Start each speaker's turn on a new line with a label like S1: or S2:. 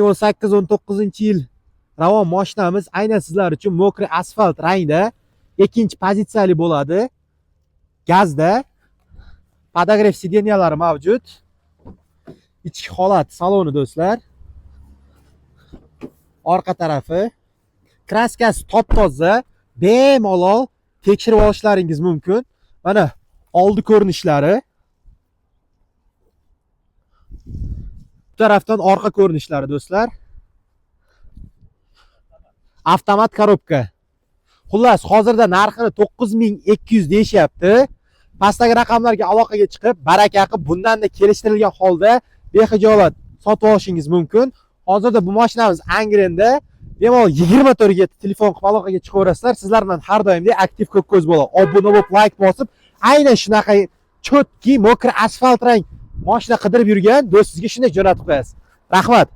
S1: 18-19-yil ravon mashinamiz aynan sizlar uchun mokri asfalt rangda ikkinchi pozitsiyali bo'ladi. Gazda. Podogrev sideniyalari mavjud. Ichki holat saloni do'stlar. Orqa tarafi. Kraskasi top-toza, bemalol tekshirib olishlaringiz mumkin. Mana oldi ko'rinishlari. Bu tarafdan orqa ko'rinishlari do'stlar. Avtomat korobka. Xullas, hozirda narxini 9200 deyishyapti. Pastdagi raqamlarga aloqaga chiqib, baraka qilib bundan da kelishtirilgan holda bexijolat sotib olishingiz mumkin. Hozirda bu mashinamiz Angrenda. Bemalol 24 ga telefon qilib aloqaga chiqaverasizlar. Sizlar bilan har doimdek aktiv ko'p ko'z bo'ladi. Obuna bo'lib, like bosib, aynan shunaqa chotki, mokri asfalt rang mashina qidirib yurgan do'stingizga shunday jo'natib qo'yasiz. Rahmat.